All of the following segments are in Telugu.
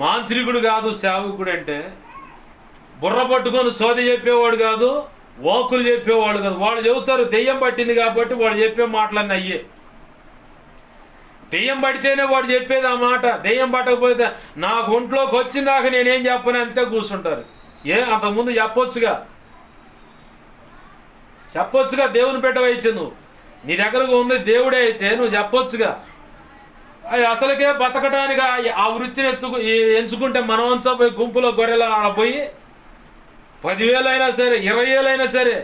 మాంత్రికుడు కాదు సేవకుడు అంటే. బుర్ర పట్టుకొని సోది చెప్పేవాడు కాదు, వాకులు చెప్పేవాడు కాదు. వాళ్ళు చెబుతారు దెయ్యం పట్టింది కాబట్టి వాడు చెప్పే మాటలన్నీ అయ్యే. దెయ్యం పడితేనే వాడు చెప్పేది ఆ మాట. దెయ్యం పట్టకపోతే నాకు ఒంట్లోకి వచ్చిందాక నేనేం చెప్పను అంతే కూర్చుంటారు. అంతకుముందు చెప్పొచ్చుగా దేవుని పెట్టవైతే నువ్వు, నీ దగ్గరకు ఉంది దేవుడే అయితే నువ్వు చెప్పొచ్చుగా. అసలుకే బతకడానికి ఆ వృత్తిని ఎంచుకుంటే మనమంతా పోయి గుంపులో గొర్రెల ఆడపోయి 10,000 అయినా సరే 20,000 అయినా సరే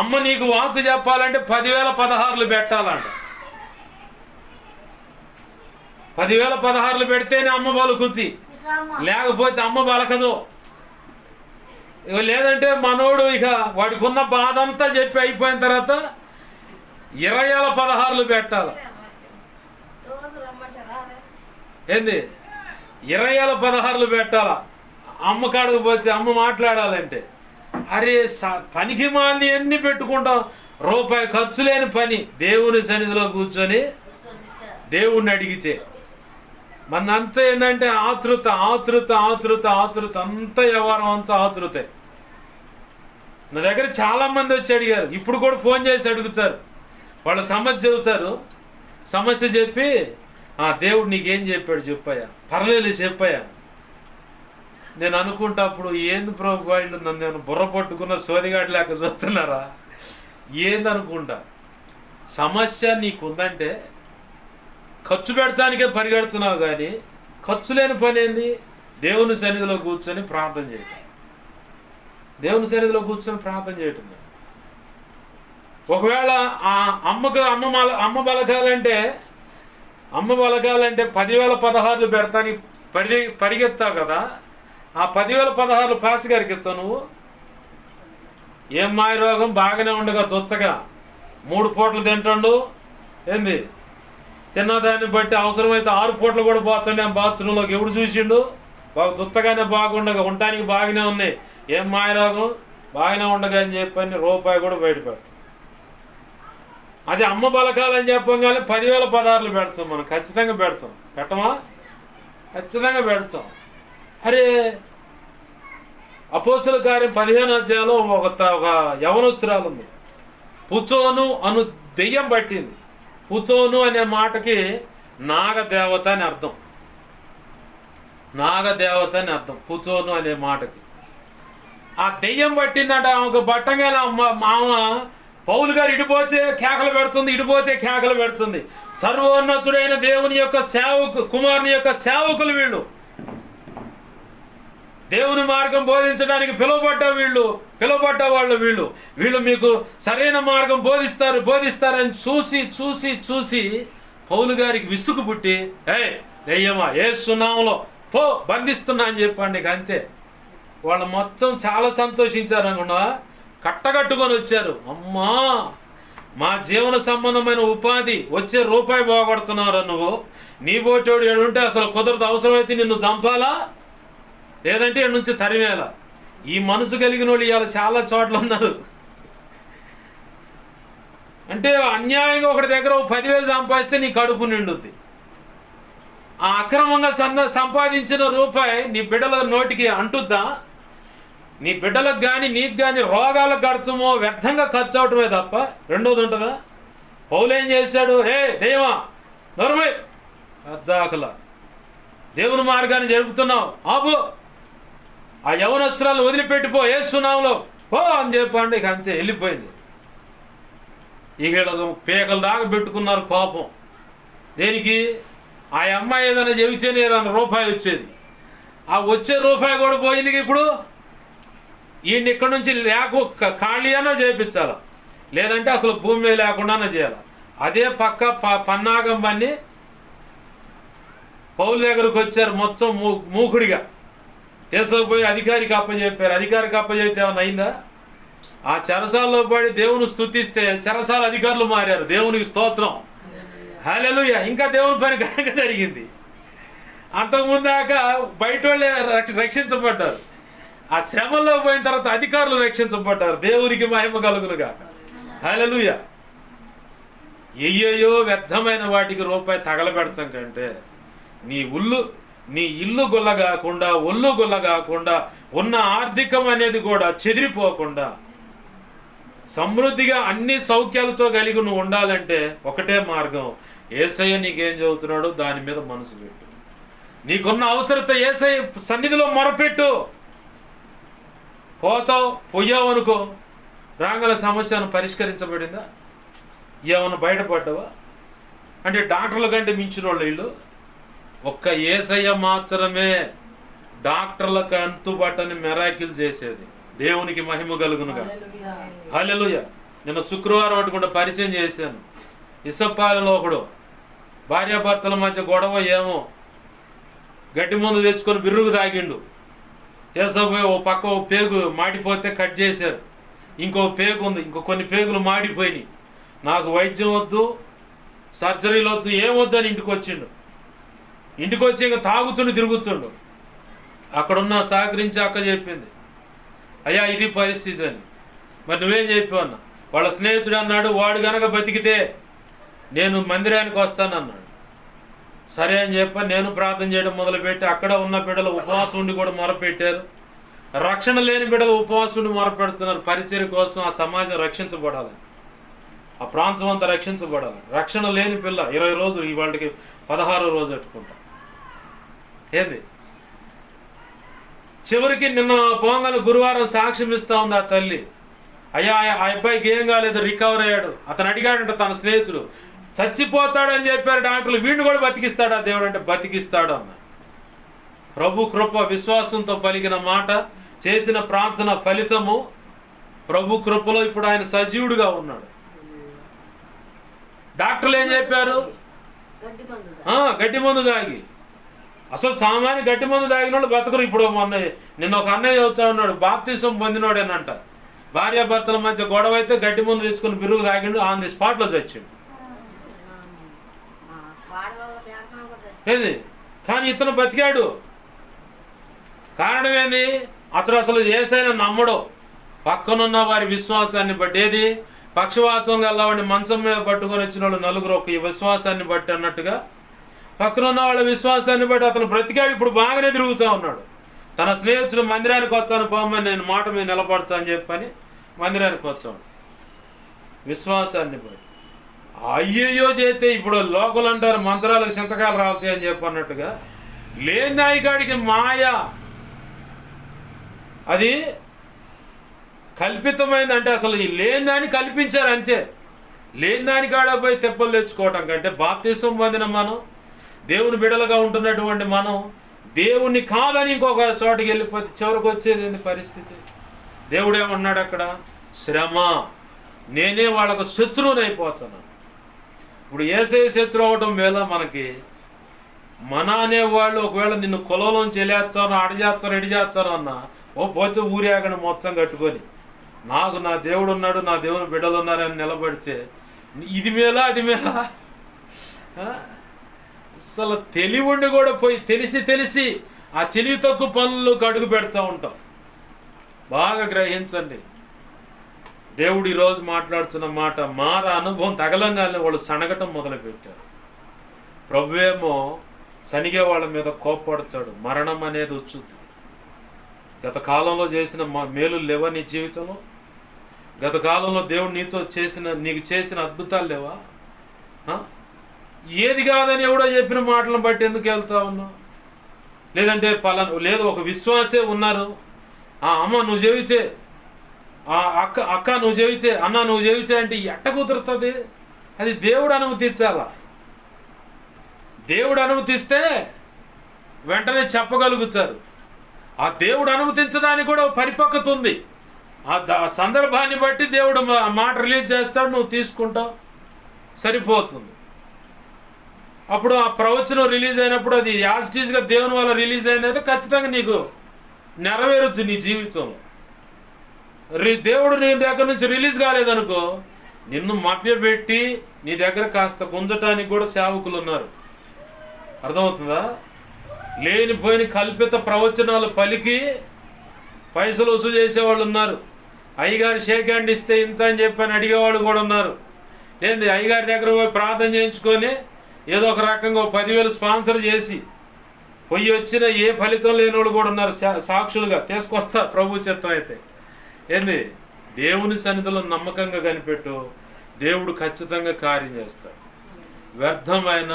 అమ్మ నీకు వాక్కు చెప్పాలంటే 10,000 16 పెట్టాలంట. 10,000 16 పెడితేనే అమ్మ పలుకుద్ది, లేకపోతే అమ్మ పలకదు. లేదంటే మనోడు ఇక వాడికి ఉన్న బాధ అంతా చెప్పి అయిపోయిన తర్వాత 20,000 16 పెట్టాలి. ఏంది 20,000 16 పెట్టాలా అమ్మ కాడకు పోతే అమ్మ మాట్లాడాలంటే? అరే పనికి మాలిని అన్ని పెట్టుకుంటాం, రూపాయి ఖర్చు లేని పని. దేవుని సన్నిధిలో కూర్చొని దేవుణ్ణి అడిగితే మనంతా ఏంటంటే ఆతృత ఆతృత ఆతృత ఆతృత, అంత వ్యవహారం అంతా ఆతృతే. నా దగ్గర చాలామంది వచ్చి అడిగారు, ఇప్పుడు కూడా ఫోన్ చేసి అడుగుతారు. వాళ్ళ సమస్య చెబుతారు, సమస్య చెప్పి దేవుడు నీకేం చెప్పాడు చెప్పాయా, పర్లేదు చెప్పాయా. నేను అనుకుంటా అప్పుడు ఏంది ప్రభు వాళ్ళు నన్ను బుర్ర పట్టుకున్న సోదిగాటి లేక చూస్తున్నారా ఏందనుకుంటా. సమస్య నీకుందంటే ఖర్చు పెడతానికే పరిగెడుతున్నావు, కానీ ఖర్చు లేని పని ఏంది? దేవుని సన్నిధిలో కూర్చొని ప్రార్థన చేయటం. దేవుని సన్నిధిలో కూర్చొని ప్రార్థన చేయటం. ఒకవేళ ఆ అమ్మ బలకాలంటే 10,000 16 పెడతానికి పరిగెత్తావు కదా. ఆ 10,000 16 పాస్ గారికి ఇస్తావు నువ్వు. ఏం మాయ రోగం బాగానే ఉండగా తుచ్చగా 3 పూటలు తింటాడు. ఏంది తిన్నదాన్ని బట్టి అవసరమైతే 6 పూటలు కూడా పోతాడు. బాత్రూంలోకి ఎవడు చూసిండు? బాగా తుచ్చగానే బాగుండగా ఉండటానికి బాగానే ఉన్నాయి. ఏం మాయ రోగం బాగానే ఉండగా అని చెప్పని రూపాయి కూడా బయటపెట్టు. అది అమ్మ బలకాలని చెప్పగానే 10,000 16 పెడతాం. మనం ఖచ్చితంగా పెడతాం. పెట్టమా? ఖచ్చితంగా పెడతాం. అరే అపోస్తలుల కార్యం 15వ అధ్యాయంలో ఒక యవనస్తురాలు ఉంది. పుచోను అను దెయ్యం పట్టింది. పుచోను అనే మాటకి నాగదేవత అని అర్థం. నాగదేవత అని అర్థం పుచోను అనే మాటకి. ఆ దెయ్యం పట్టిందంట. ఆమెకు బట్టంగా మామ పౌలు గారు ఇడిపోతే కేకలు పెడుతుంది, ఇడిపోతే కేకలు పెడుతుంది. సర్వోన్నతుడైన దేవుని యొక్క కుమారుని యొక్క సేవకులు వీళ్ళు. దేవుని మార్గం బోధించడానికి పిలువబడ్డ వాళ్ళు వీళ్ళు మీకు సరైన మార్గం బోధిస్తారని చూసి పౌలు గారికి విసుగు పుట్టి, దెయ్యమా యేసు నామములో పో బంధిస్తున్నా అని చెప్పండి. అంతే. వాళ్ళు మొత్తం చాలా సంతోషించారు అనుకున్నా. కట్టగట్టుకొని వచ్చారు. అమ్మా మా జీవన సంబంధమైన ఉపాధి వచ్చే రూపాయి పోగొడుతున్నారా నువ్వు? నీ బోటోడు ఏడుంటే అసలు కుదరదు, అవసరమైతే నిన్ను చంపాలా లేదంటే ఎక్కడి నుంచి తరిమేలా. ఈ మనసు కలిగిన వాళ్ళు ఇవాళ చాలా చోట్ల ఉన్నారు. అంటే అన్యాయంగా ఒకటి దగ్గర 10,000 సంపాదిస్తే నీ కడుపు నిండుద్ది. ఆ అక్రమంగా సంపాదించిన రూపాయి నీ బిడ్డల నోటికి అంటుద్దా? నీ బిడ్డలకు కానీ నీకు కానీ రోగాలకు ఖర్చుమో వ్యర్థంగా ఖర్చు అవటమే తప్ప రెండోది ఉంటుందా? పౌలు ఏం చేశాడు? దైవమా నోర్మై అద్దాకల దేవుని మార్గాన్ని జరుపుతున్నావు, ఆపు, ఆ యవనస్త్రాలు వదిలిపెట్టిపో, యేసు నామములో పో అని చెప్పండి. ఇక అంతే, వెళ్ళిపోయింది. ఇక పేకల దాకా పెట్టుకున్నారు కోపం. దేనికి? ఆ అమ్మాయి ఏదైనా చెబితేనే ఏదైనా రూపాయి వచ్చేది. ఆ వచ్చే రూపాయి కూడా పోయింది. ఇప్పుడు ఈయన ఇక్కడి నుంచి ఖాళీ అన్నా చేయించాలి, లేదంటే అసలు భూమి మీద లేకుండా చేయాలి. అదే పక్క పన్నాగం పన్ని పౌలు దగ్గరకు వచ్చారు. మొత్తం మూకుడిగా తీసుకుపోయి అధికారికి అప్పచెప్పారు. అధికారికి అప్పచెప్తే ఏమైనా అయిందా? ఆ చెరసాల్లో పడి దేవుని స్తుతిస్తే చెరసాల అధికారులు మారారు. దేవునికి స్తోత్రం, హల్లెలూయా. ఇంకా దేవుని పని గనక జరిగింది. అంతకుముందాక బయట వాళ్ళే రక్షించబడ్డారు. ఆ శ్రమల్లో పోయిన తర్వాత అధికారులు రక్షించబడ్డారు. దేవునికి మహిమ కలుగునుగా, హల్లెలూయా. అయ్యయ్యో వ్యర్థమైన వాటికి రూపాయి తగలబెడతాం కంటే నీ నీ ఇల్లు గుల్ల కాకుండా, ఒళ్ళు గుల్ల కాకుండా, ఉన్న ఆర్థికం అనేది కూడా చెదిరిపోకుండా సమృద్ధిగా అన్ని సౌఖ్యాలతో కలిగి నువ్వు ఉండాలంటే ఒకటే మార్గం, యేసయ్య నీకేం చెబుతున్నాడో దాని మీద మనసు పెట్టు. నీకున్న అవసరత యేసయ్య సన్నిధిలో మొరపెట్టు. పోతావు, పోయావు అనుకో, రాగల సమస్యను పరిష్కరించబడిందా? ఏమన్నా బయటపడ్డావా? అంటే డాక్టర్ల కంటే మించిన వాళ్ళు వీళ్ళు. ఒక్క యేసయ్య మాత్రమే డాక్టర్లకు అంతుబట్టని మెరాకిల్ చేసేది. దేవునికి మహిమ కలుగునుగా. హల్లెలూయా. నిన్న శుక్రవారం అటుకుండా పరిచయం చేశాను. ఇసప్పాలలో ఒకడు భార్యాభర్తల మధ్య గొడవ, ఏమో గడ్డి మందు తెచ్చుకొని బిర్రుగు తాగిండు. చేసపోయి ఓ పక్క ఓ పేగు మాడిపోతే కట్ చేశారు, ఇంకో పేగు ఉంది, ఇంకో కొన్ని పేగులు మాడిపోయినాయి. నాకు వైద్యం వద్దు, సర్జరీలు వద్దు, ఏమొద్దు అని ఇంటికి వచ్చిండు. ఇంటికి వచ్చి ఇంకా తాగుతుండు, తిరుగుతుండు. అక్కడున్న సహకరించి అక్క చెప్పింది, అయ్యా ఇది పరిస్థితి అని. మరి నువ్వేం చెప్పావు అన్న? వాళ్ళ స్నేహితుడు అన్నాడు, వాడు గనక బతికితే నేను మందిరానికి వస్తానన్నాడు. సరే అని చెప్పి నేను ప్రార్థన చేయడం మొదలుపెట్టి అక్కడ ఉన్న బిడ్డలు ఉపవాసం ఉండి కూడా మొరపెట్టారు. రక్షణ లేని బిడ్డలు ఉపవాసం ఉండి మొరపెడుతున్నారు. పరిచర్య కోసం ఆ సమాజం రక్షించబడాలి, ఆ ప్రాంతం అంతా రక్షించబడాలి. రక్షణ లేని పిల్ల 20 రోజులు, ఈ వాళ్ళకి 16వ రోజు పెట్టుకుంటా. ఏంది చివరికి నిన్న పోంగల్ గురువారం సాక్ష్యం ఇస్తా ఉంది ఆ తల్లి. అయ్యా ఆ అబ్బాయికి ఏం కాలేదు, రికవర్ అయ్యాడు. అతను అడిగాడంట తన స్నేహితుడు, చచ్చిపోతాడని చెప్పారు డాక్టర్లు, వీడిని కూడా బతికిస్తాడా దేవుడు అంటే? బతికిస్తాడు అన్న. ప్రభు కృప, విశ్వాసంతో పలికిన మాట, చేసిన ప్రార్థన ఫలితము ప్రభు కృపలో ఇప్పుడు ఆయన సజీవుడుగా ఉన్నాడు. డాక్టర్లు ఏం చెప్పారు? గడ్డి మందు తాగి, అసలు సామాన్య గడ్డి మందు తాగిన వాళ్ళు బతకరు. ఇప్పుడు నిన్న ఒక అన్నయ్య వచ్చా ఉన్నాడు, బాప్తిసం పొందినోడేనంట. భార్యాభర్తల మధ్య గొడవ అయితే గడ్డి మందు తెచ్చుకొని బిరుగు తాగిండు, ఆన్ ది స్పాట్లో చచ్చిండు. ఏది కానీ ఇతను బతికాడు. కారణం ఏంది? అసలు యేసయ్యను నమ్మడు. పక్కనున్న వారి విశ్వాసాన్ని బట్టి, ఏది పక్షవాతం గల్లవాడిని మంచం మీద పట్టుకొని వచ్చిన వాళ్ళు నలుగురు ఒక విశ్వాసాన్ని బట్టి అన్నట్టుగా పక్కనున్న వాళ్ళ విశ్వాసాన్ని బట్టి అతను బ్రతికాడు. ఇప్పుడు బాగానే తిరుగుతూ ఉన్నాడు. తన స్నేహితుడు మందిరానికి వచ్చాను పోమని, నేను మాట మీద నిలబడతా అని చెప్పని మందిరానికి వచ్చాడు. విశ్వాసాన్ని బట్టి అయ్యయ్యో చేస్తే ఇప్పుడు లోకలు అంటారు మంత్రాలకు సింతకాలు రావుతాయి అని చెప్పి అన్నట్టుగా, లేని నాయకుడికి మాయ, అది కల్పితమైంది. అంటే అసలు ఈ లేని దాన్ని కల్పించారు అంతే. లేని దాని కాడ పోయి తెప్పలు తెచ్చుకోవటం కంటే బాప్తిసం పొందిన మనం, దేవుని బిడలుగా ఉంటున్నటువంటి మనం, దేవుణ్ణి కాదని ఇంకొక చోటుకి వెళ్ళిపోతే చివరికి వచ్చేది ఏంటి పరిస్థితి? దేవుడు ఏమన్నాడు అక్కడ? శ్రమ, నేనే వాళ్ళకు శత్రువుని అయిపోతున్నాను. ఇప్పుడు యేసయ్య శత్రువు అవటం మేళ మనకి. మన అనేవాళ్ళు ఒకవేళ నిన్ను కులంలోంచి వెళ్ళేస్తాను, అడిచేస్తాను, ఎడిచేస్తాను అన్న, ఓ పోతే ఊరేగని మొత్తం కట్టుకొని నాకు నా దేవుడు ఉన్నాడు, నా దేవుని బిడ్డలు ఉన్నారని నిలబడితే ఇది మేలా అది మేలా? అసలు తెలివుండి కూడా పోయి తెలిసి ఆ తెలివి తక్కువ పనులకు అడుగు పెడతా ఉంటాం. బాగా గ్రహించండి. దేవుడు ఈరోజు మాట్లాడుతున్న మాట, మార అనుభవం తగలంగానే వాళ్ళు సనగటం మొదలుపెట్టారు. ప్రభువేమో సనిగే వాళ్ళ మీద కోప్పడతాడు, మరణం అనేది వచ్చుద్ది. గత కాలంలో చేసిన మేలు లేవా నీ జీవితంలో? గత కాలంలో దేవుడు నీకు చేసిన అద్భుతాలు లేవా? ఏది కాదని ఎవడో చెప్పిన మాటలను బట్టి ఎందుకు వెళ్తా ఉన్నావు? లేదంటే లేదు ఒక విశ్వాసే ఉన్నారు, అమ్మ నువ్వు చెబితే, అక్క నువ్వు చెబితే, అన్న నువ్వు చెబితే అంటే ఎట్ట కుదురుతుంది? అది దేవుడు అనుమతించాలా. దేవుడు అనుమతిస్తే వెంటనే చెప్పగలుగుతారు. ఆ దేవుడు అనుమతించడానికి కూడా పరిపక్వత ఉంది. ఆ సందర్భాన్ని బట్టి దేవుడు ఆ మాట రిలీజ్ చేస్తాడు, నువ్వు తీసుకుంటావు, సరిపోతుంది. అప్పుడు ఆ ప్రవచనం రిలీజ్ అయినప్పుడు అది యాజిటీస్గా దేవుని వల్ల రిలీజ్ అయినది ఖచ్చితంగా నీకు నెరవేరుద్ది నీ జీవితంలో. దేవుడు నీ దగ్గర నుంచి రిలీజ్ కాలేదనుకో, నిన్ను మభ్యపెట్టి నీ దగ్గర కాస్త గుంజటానికి కూడా సేవకులు ఉన్నారు. అర్థమవుతుందా? లేనిపోయిన కల్పిత ప్రవచనాలు పలికి పైసలు వసూలు చేసేవాళ్ళు ఉన్నారు. అయ్యగారు షేక్ హ్యాండ్ ఇస్తే ఇంత అని చెప్పని అడిగేవాళ్ళు కూడా ఉన్నారు. ఏంది అయ్యగారి దగ్గర పోయి ప్రార్థన చేయించుకొని ఏదో ఒక రకంగా 10,000 స్పాన్సర్ చేసి పొయ్యి వచ్చిన ఏ ఫలితం లేని వాళ్ళు కూడా ఉన్నారు సాక్షులుగా, తీసుకొస్తా ప్రభు చిత్తం అయితే. ఏంది, దేవుని సన్నిధిలో నమ్మకంగా కనిపెట్టు, దేవుడు ఖచ్చితంగా కార్యం చేస్తాడు. వ్యర్థమైన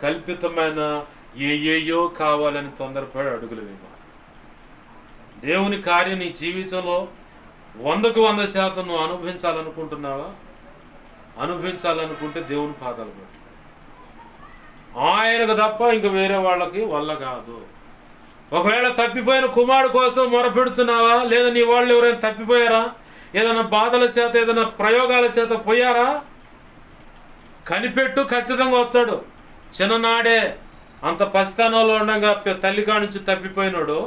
కల్పితమైన ఏయో కావాలని తొందరపడి అడుగులు వేయమా. దేవుని కార్యం నీ జీవితంలో 100% నువ్వు అనుభవించాలనుకుంటున్నావా? అనుభవించాలనుకుంటే దేవుని పాదాలు పెట్టు. ఆయనకు తప్ప ఇంక వేరే వాళ్ళకి వల్ల కాదు. ఒకవేళ తప్పిపోయిన కుమారుడు కోసం మొరపెడుతున్నావా? లేదా నీ వాళ్ళు ఎవరైనా తప్పిపోయారా? ఏదైనా బాధల చేత, ఏదైనా ప్రయోగాల చేత పోయారా? కనిపెట్టు, ఖచ్చితంగా వస్తాడు. చిన్ననాడే అంత పసితనంలో ఉండగా తల్లి కాడి నుంచి తప్పిపోయినాడు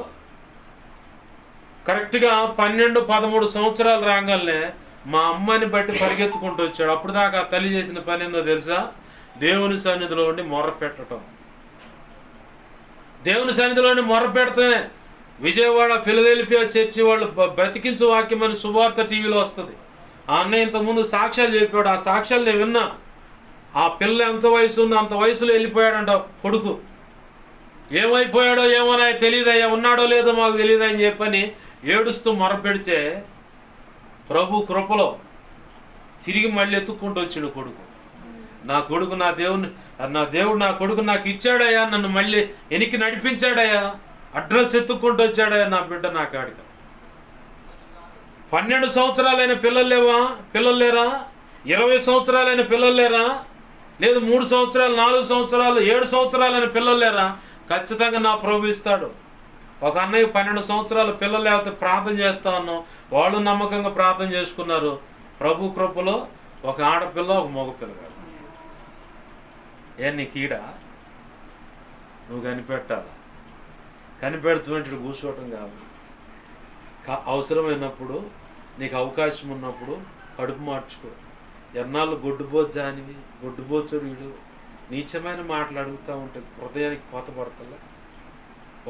కరెక్ట్గా 12-13 సంవత్సరాలు రాగానే మా అమ్మని బట్టి పరిగెత్తుకుంటూ వచ్చాడు. అప్పుడు దాకా ఆ తల్లి చేసిన పని ఏందో తెలుసా? దేవుని సన్నిధిలో ఉండి మొర్ర పెట్టడం. దేవుని సన్నిధిలో ఉండి మొర్ర పెడతామే. విజయవాడ ఫిలదెల్ఫియా చర్చి వాళ్ళు బ్రతికించు వాక్యం అని శుభవార్త టీవీలో వస్తుంది. ఆ అన్నయ్య ఇంతకుముందు సాక్ష్యాలు చెప్పాడు. ఆ సాక్ష్యాలు నేను విన్నా. ఆ పిల్ల ఎంత వయసు ఉందో అంత వయసులో వెళ్ళిపోయాడంట కొడుకు. ఏమైపోయాడో ఏమోనా తెలియదయ్యా, ఉన్నాడో లేదో మాకు తెలియదు అని చెప్పని ఏడుస్తూ మొరపెడితే ప్రభు కృపలో తిరిగి మళ్ళీ ఎత్తుక్కుంటూ వచ్చాడు కొడుకు. నా కొడుకు నా దేవుడు నా కొడుకు నాకు ఇచ్చాడయ్యా, నన్ను మళ్ళీ వెనక్కి నడిపించాడయ్యా, అడ్రస్ ఎత్తుక్కుంటూ వచ్చాడయ్యా నా బిడ్డ నా కాడిక. 12 సంవత్సరాలైన పిల్లలు లేరా? 20 సంవత్సరాలైన పిల్లలు లేరా? లేదు 3 సంవత్సరాలు, 4 సంవత్సరాలు, 7 సంవత్సరాలైన పిల్లలు లేరా? ఖచ్చితంగా నా ప్రభు ఇస్తాడు. ఒక అన్నయ్య 12 సంవత్సరాల పిల్లలు లేకపోతే ప్రార్థన చేస్తా ఉన్నాం. వాళ్ళు నమ్మకంగా ప్రార్థన చేసుకున్నారు. ప్రభు కృపలో ఒక ఆడపిల్ల, ఒక మగపిల్లగాడు. నీకు ఈడ నువ్వు కనిపెట్టాలి. కనిపెడుతున్నట్టు కూర్చోవటం కాదు. అవసరమైనప్పుడు నీకు అవకాశం ఉన్నప్పుడు కడుపు మార్చుకో. ఎన్నాళ్ళు గొడ్డుబోచుడు వీడు నీచమైన మాటలు అడుగుతూ ఉంటే హృదయానికి కోత పడతలే.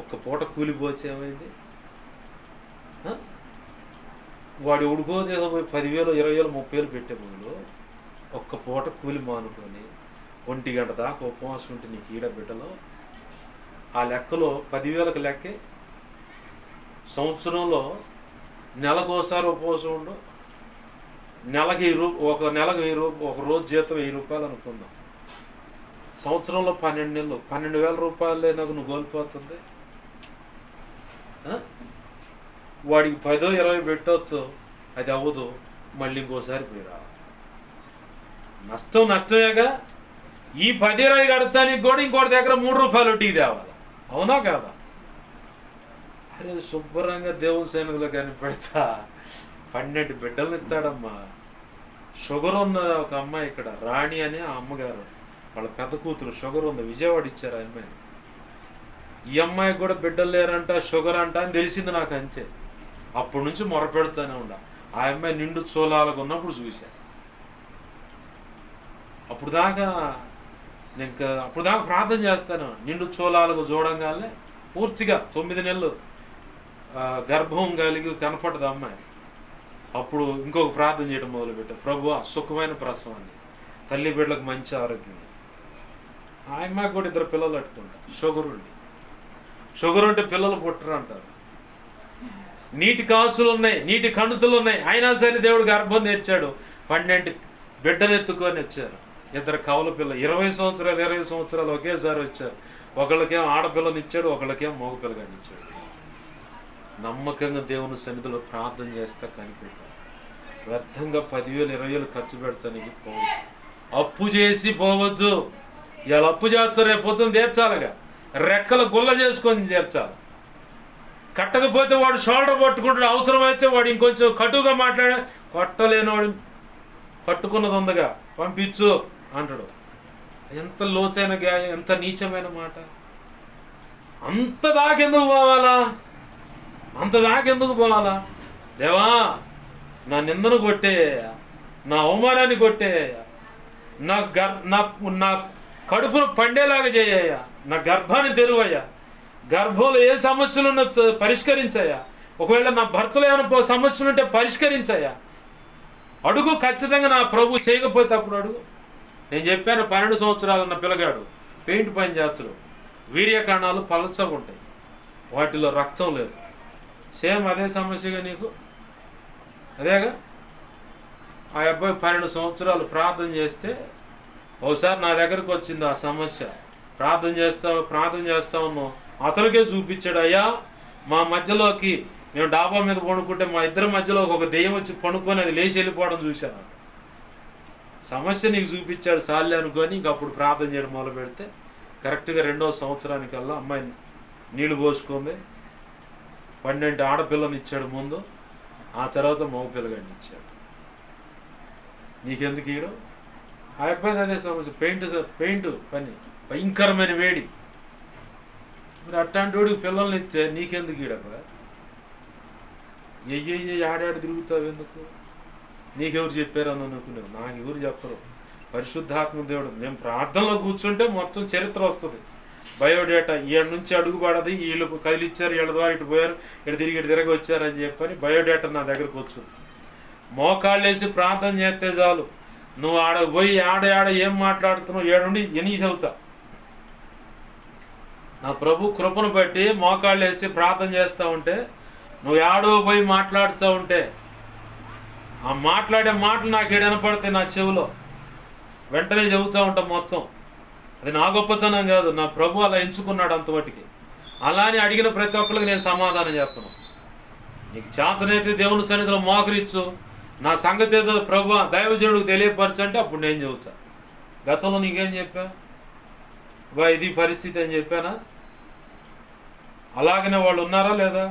ఒక్క పూట కూలిపోతే ఏమైంది? వాడు ఉడుకోదేదో పోయి 10,000, 20,000, 30,000 పెట్టే ముందు ఒక్క పూట కూలి మానుకొని 1 గంట దాకా ఉపవాసం ఉంటే నీకు ఈడ బిడ్డలో ఆ లెక్కలో 10,000కి లెక్కే. సంవత్సరంలో నెలకోసారి ఉపవాసం ఉండు. నెలకి ఒక నెలకు 1000 రూపాయలు, ఒక రోజు జీతం 1000 రూపాయలు అనుకుందాం. సంవత్సరంలో 12 నెలలు 12,000 రూపాయలు నాకు నువ్వు కోల్పోతుంది. వాడికి 10, 20 పెట్టవచ్చు, అది అవ్వదు. మళ్ళీ ఇంకోసారి పోయిరా. నష్టమేగా. ఈ 10, 20 గడచానికి కూడా ఇంకోటి దగ్గర 3 రూపాయలు వడ్డీకి తేవాలి. అవునా కాదా? అరే శుభ్రంగా దేవుని సన్నిధిలో కనిపెడతా 12 బిడ్డలను ఇస్తాడమ్మా. షుగర్ ఉన్న ఒక అమ్మాయి ఇక్కడ, రాణి అని ఆ అమ్మగారు, వాళ్ళ పెద్ద కూతురు షుగర్ ఉంది, విజయవాడ ఇచ్చారు ఆ అమ్మాయి. ఈ అమ్మాయికి కూడా బిడ్డలు లేరంట, షుగర్ అంట అని తెలిసింది నాకు. అంతే. అప్పటి నుంచి మొరపెడుతూనే ఉండా. ఆ అమ్మాయి నిండు చోళాలకు ఉన్నప్పుడు చూశా. అప్పుడు దాకా ప్రార్థన చేస్తాను. నిండు చోళాలకు చూడంగానే పూర్తిగా 9 నెలలు గర్భం కలిగి కనపడదు అమ్మాయి. అప్పుడు ఇంకొక ప్రార్థన చేయడం మొదలుపెట్టాను. ప్రభువా సుఖమైన ప్రసవాన్ని, తల్లి బిడ్డలకు మంచి ఆరోగ్యం. ఆ అమ్మాయికి కూడా 2 పిల్లలు అట్టుకుంటారు. షుగర్ ఉంటే పిల్లలు పుట్టరు అంటారు. నీటి కాసులు ఉన్నాయి, నీటి కణుతులు ఉన్నాయి, అయినా సరే దేవుడు గర్భం తెచ్చాడు. 12 బిడ్డలు ఎత్తుకొని వచ్చారు. 2 కవల పిల్లలు 20 సంవత్సరాలు ఒకేసారి వచ్చారు. ఒకళ్ళకేమో ఆడపిల్లని ఇచ్చాడు, ఒకళ్ళకేమో మగపిల్లగాని ఇచ్చాడు. నమ్మకంగా దేవుని సన్నిధిలో ప్రార్థన చేస్తా కనిపెట్టాను. వ్యర్థంగా 10,000, 20,000 ఖర్చు పెడతానికి పోవద్దు. అప్పు చేసి పోవద్దు. ఇవాళ అప్పు చేస్తారు, రేపు పొద్దున తీర్చాలిగా. రెక్కలు గుల్ల చేసుకొని తీర్చాలి. కట్టకపోతే వాడు షోల్డర్ పట్టుకుంటాడు. అవసరమైతే వాడు ఇంకొంచెం కటుగా మాట్లాడే, కొట్టలేనివాడు కట్టుకున్నది ఉందగా పంపించు అంటాడు. ఎంత లోతైన గాయం, ఎంత నీచమైన మాట. అంత దాకెందుకు పోవాలా? దేవా నా నిందను కొట్టేయ్యా, నా అవమానాన్ని కొట్టేయ్యా, నా కడుపును పండేలాగా చేయ్యా, నా గర్భాన్ని తెరువయ్యా, గర్భంలో ఏ సమస్యలు ఉన్నా పరిష్కరించయ్యా, ఒకవేళ నా భర్తలో ఏమైనా సమస్యలు ఉంటే పరిష్కరించయ్యా. అడుగు, ఖచ్చితంగా నా ప్రభు చేయకపోతే అప్పుడు అడుగు. నేను చెప్పాను 12 సంవత్సరాలు ఉన్న పిల్లగాడు పెయింట్ పని చేస్తాడు. వీర్యకణాలు పలచగా ఉంటాయి, వాటిలో రక్తం లేదు. సేమ్ అదే సమస్యగా నీకు, అదేగా. ఆ అబ్బాయి 12 సంవత్సరాలు ప్రార్థన చేస్తే ఒకసారి నా దగ్గరకు వచ్చింది ఆ సమస్య. ప్రార్థన చేస్తా ఉన్నాం, అతనికే చూపించాడు. అయ్యా మా మధ్యలోకి మేము డాబా మీద పడుకుంటే మా ఇద్దరి మధ్యలో ఒక దెయ్యం వచ్చి పడుకొని అది లేచి వెళ్ళిపోవడం చూశాను. సమస్య నీకు చూపించాడు సార్లే అనుకొని ఇంక అప్పుడు ప్రార్థన చేయడం మొదలు పెడితే కరెక్ట్గా 2వ సంవత్సరానికల్లా అమ్మాయిని నీళ్లు పోసుకుంది. 12 ఆడపిల్లని ఇచ్చాడు ముందు, ఆ తర్వాత మగ పిల్లగాడిని ఇచ్చాడు. నీకెందుకు ఈడు? ఆ అబ్బాయి అదే సమస్య, పెయింట్ పని, భయంకరమైన వేడి. మరి అట్లాంటి వాడికి పిల్లల్ని ఇస్తే నీకెందుకు ఈడబ్బా? ఆడాడు తిరుగుతావు ఎందుకు? నీకెవరు చెప్పారు అని అనుకున్నావు? నాకు ఎవరు చెప్పరు, పరిశుద్ధాత్మ దేవుడు. మేము ప్రార్థనలో కూర్చుంటే మొత్తం చరిత్ర వస్తుంది, బయోడేటా. ఈడ నుంచి అడుగు పడది, వీళ్ళు కదిలిచ్చారు, వీళ్ళ ద్వారా ఇటు పోయారు, ఇటు తిరిగి వచ్చారని చెప్పని బయోడేటా నా దగ్గరకు వచ్చింది. మోకాళ్ళు వేసి ప్రార్థన చేస్తే చాలు, నువ్వు ఆడ పోయి ఆడ ఏం మాట్లాడుతున్నావు ఏడుండి ఎన్ని చదువుతా. నా ప్రభు కృపను బట్టి మోకాళ్ళు వేసి ప్రార్థన చేస్తూ ఉంటే నువ్వు ఆడో పోయి మాట్లాడుతూ ఉంటే ఆ మాట్లాడే మాటలు నాకు వినపడితే నా చెవిలో వెంటనే చెబుతూ ఉంటాం మొత్తం. అది నా గొప్పతనం కాదు, నా ప్రభు అలా ఎంచుకున్నాడు అంతవటికి. అలానే అడిగిన ప్రతి ఒక్కరికి నేను సమాధానం చెప్పను. నీకు చేతనైతే దేవుని సన్నిధిలో మోకరిచ్చు, నా సంగతి ఏదో ప్రభు దైవజనుడికి తెలియపరచంటే అప్పుడు నేను చెబుతా. గతంలో నీకేం చెప్పా బా ఇది పరిస్థితి అని చెప్పానా? అలాగనే వాళ్ళు ఉన్నారా లేదా?